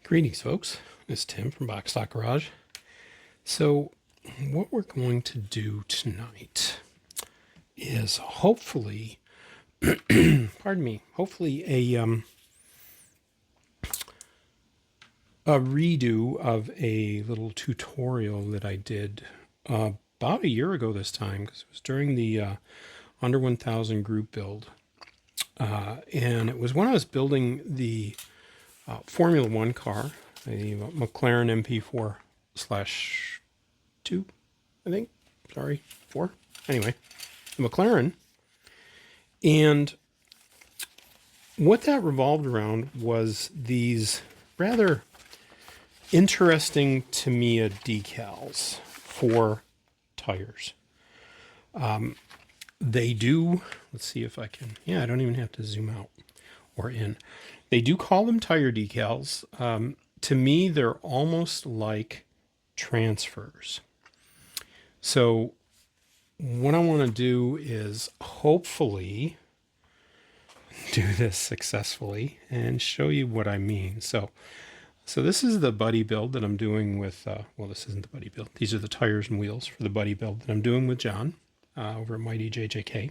Greetings, folks. It's Tim from Box Stock Garage. So, what we're going to do tonight is hopefully, pardon me, hopefully a redo of a little tutorial that I did about a year ago this time, because it was during the under 1000 group build, and it was when I was building the Formula One car, the McLaren MP4 / 2, I think. Sorry, 4. Anyway, the McLaren. And what that revolved around was these rather interesting Tamiya decals for tires. They do, let's see if I can, yeah, I don't even have to zoom out or in. They do call them tire decals. To me, they're almost like transfers. So what I want to do is hopefully do this successfully and show you what I mean. So this is the Buddy Build that I'm doing with, well, this isn't the Buddy Build. These are the tires and wheels for the Buddy Build that I'm doing with John over at Mighty JJK.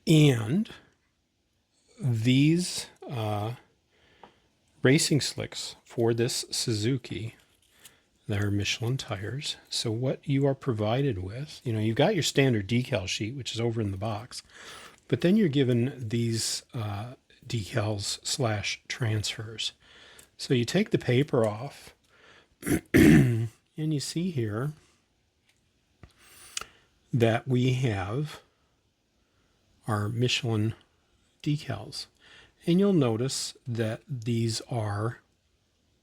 And these racing slicks for this Suzuki, they're Michelin tires. So what you are provided with, you know, you've got your standard decal sheet, which is over in the box, but then you're given these decals / transfers. So you take the paper off and you see here that we have our Michelin decals. And you'll notice that these are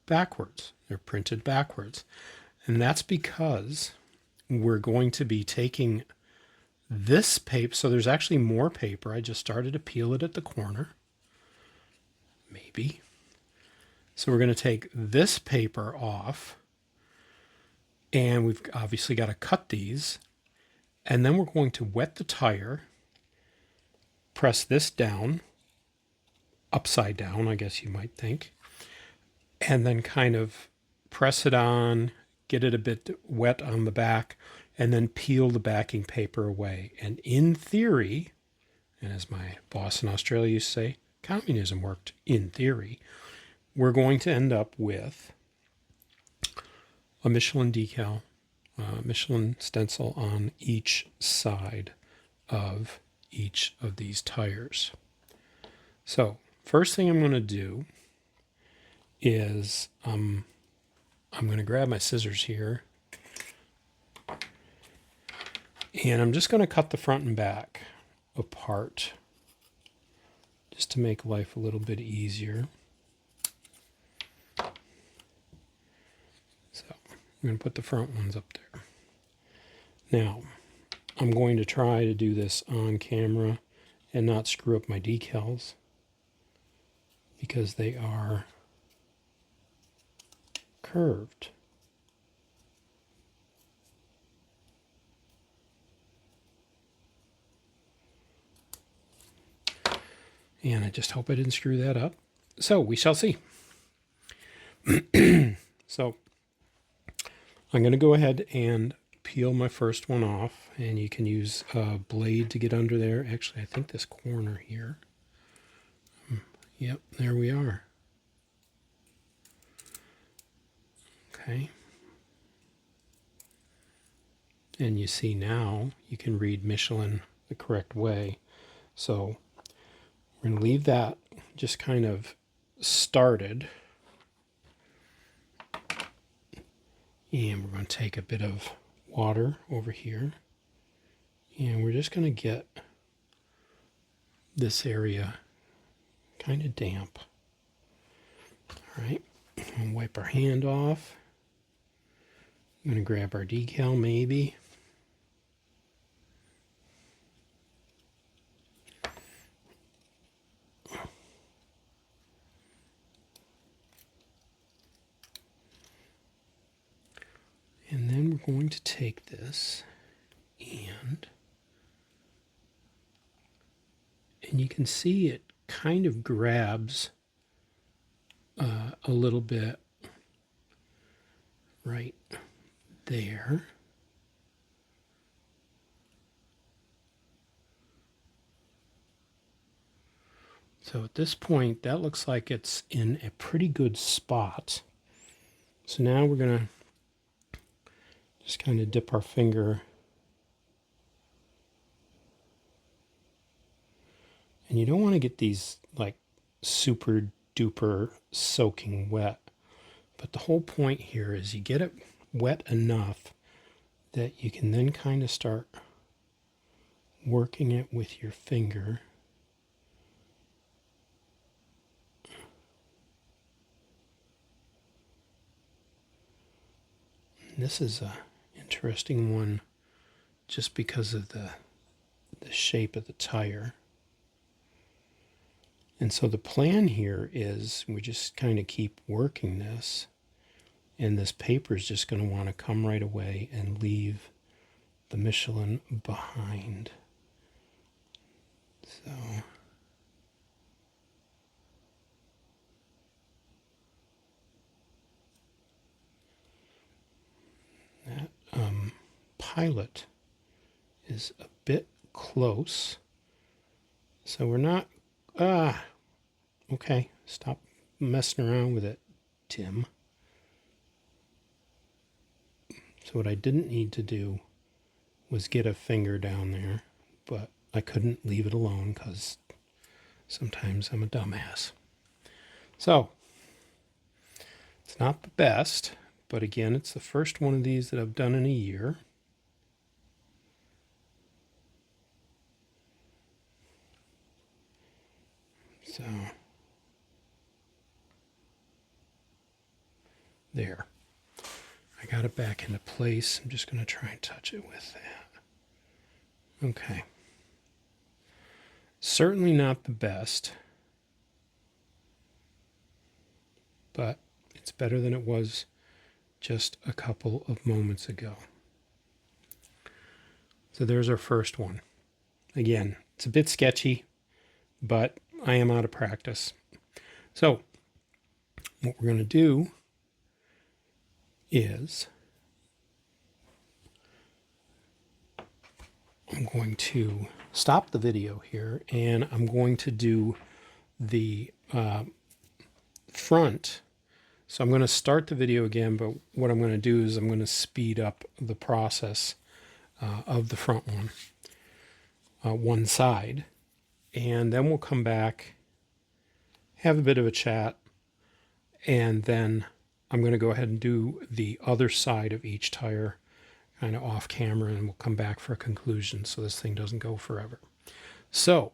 backwards. They're printed backwards. And that's because we're going to be taking this paper. So there's actually more paper. I just started to peel it at the corner. Maybe. So we're going to take this paper off. And we've obviously got to cut these. And then we're going to wet the tire. Press this down. Upside down, I guess you might think, and then kind of press it on, get it a bit wet on the back, and then peel the backing paper away. And in theory, and as my boss in Australia used to say, communism worked in theory, we're going to end up with a Michelin decal, Michelin stencil on each side of each of these tires. So first thing I'm going to do is I'm going to grab my scissors here, and I'm just going to cut the front and back apart just to make life a little bit easier. So I'm going to put the front ones up there. Now I'm going to try to do this on camera and not screw up my decals, because they are curved. And I just hope I didn't screw that up. So we shall see. So I'm going to go ahead and peel my first one off, and you can use a blade to get under there. Actually, I think this corner here. Yep, there we are. Okay. And you see now you can read Michelin the correct way. So we're going to leave that just kind of started. And we're going to take a bit of water over here. And we're just going to get this area kind of damp. All right, and wipe our hand off. I'm going to grab our decal maybe. And then we're going to take this and you can see it kind of grabs a little bit right there. So at this point, that looks like it's in a pretty good spot. So now we're going to just kind of dip our finger. And you don't want to get these like super duper soaking wet. But the whole point here is you get it wet enough that you can then kind of start working it with your finger. And this is a interesting one just because of the shape of the tire. And so the plan here is we just kind of keep working this, and this paper is just going to want to come right away and leave the Michelin behind. So that pilot is a bit close. So we're not, okay, stop messing around with it, Tim. So what I didn't need to do was get a finger down there, but I couldn't leave it alone because sometimes I'm a dumbass. So it's not the best, but again, it's the first one of these that I've done in a year. So there. I got it back into place. I'm just going to try and touch it with that. Okay. Certainly not the best, but it's better than it was just a couple of moments ago. So there's our first one. Again, it's a bit sketchy, but I am out of practice. So what we're going to do is I'm going to stop the video here, and I'm going to do the front. So I'm going to start the video again, but what I'm going to do is I'm going to speed up the process of the front one, one side, and then we'll come back, have a bit of a chat, and then I'm going to go ahead and do the other side of each tire kind of off camera, and we'll come back for a conclusion so this thing doesn't go forever. So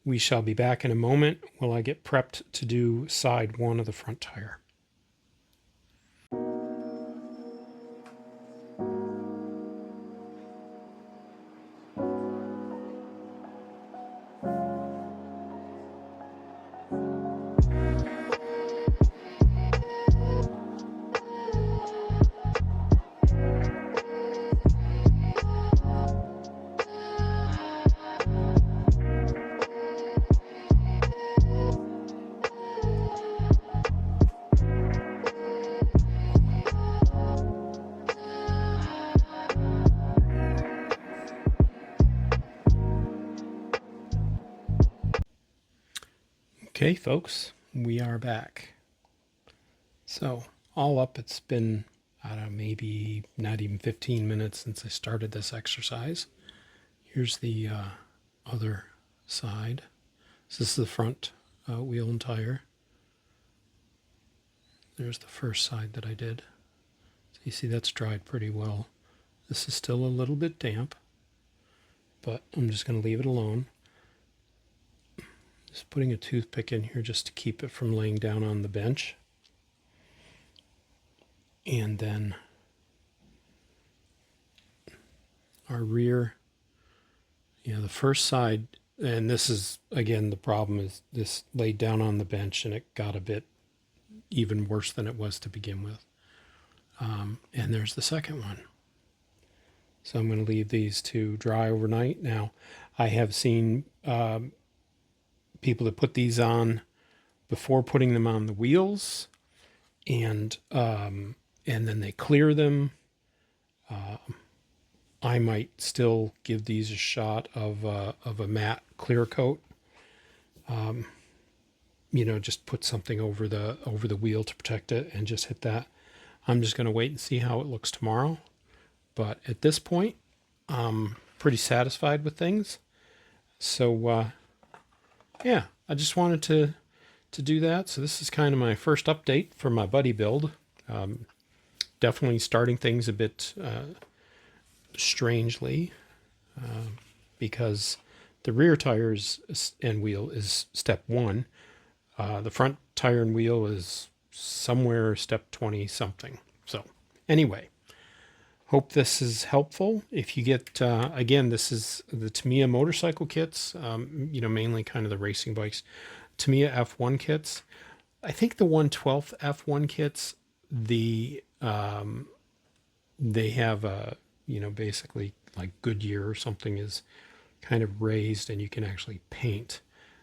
we shall be back in a moment while I get prepped to do side one of the front tire. Okay, folks, we are back. So all up, it's been, I don't know, maybe not even 15 minutes since I started this exercise. Here's the other side. So this is the front wheel and tire. There's the first side that I did. So you see that's dried pretty well. This is still a little bit damp, but I'm just going to leave it alone. Just putting a toothpick in here just to keep it from laying down on the bench. And then our rear, the first side, and this is, again, the problem is this laid down on the bench and it got a bit even worse than it was to begin with. And there's the second one. So I'm going to leave these to dry overnight. Now, I have seen people that put these on before putting them on the wheels, and then they clear them. I might still give these a shot of a matte clear coat. You know, just put something over the wheel to protect it and just hit that. I'm just going to wait and see how it looks tomorrow. But at this point, I'm pretty satisfied with things. So yeah, I just wanted to do that. So this is kind of my first update for my Buddy build. Definitely starting things a bit strangely because the rear tires and wheel is step 1. The front tire and wheel is somewhere step 20 something. So anyway, hope this is helpful. If you get, again, this is the Tamiya motorcycle kits, you know, mainly kind of the racing bikes. Tamiya F1 kits. I think the 1/12 F1 kits, they have a, you know, basically like Goodyear or something is kind of raised and you can actually paint.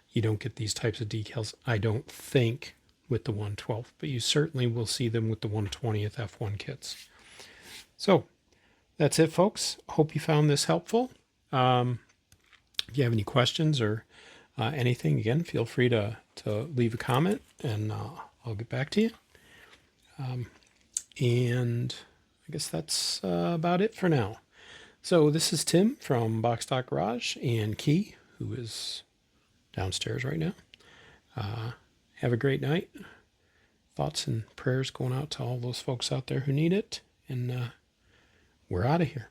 You don't get these types of decals, I don't think, with the 1/12, but you certainly will see them with the 1/20th F1 kits. So that's it, folks. Hope you found this helpful. If you have any questions or anything, again, feel free to leave a comment and I'll get back to you. And I guess that's about it for now. So this is Tim from Box Stock Garage, and Key, who is downstairs right now. Have a great night. Thoughts and prayers going out to all those folks out there who need it. And we're out of here.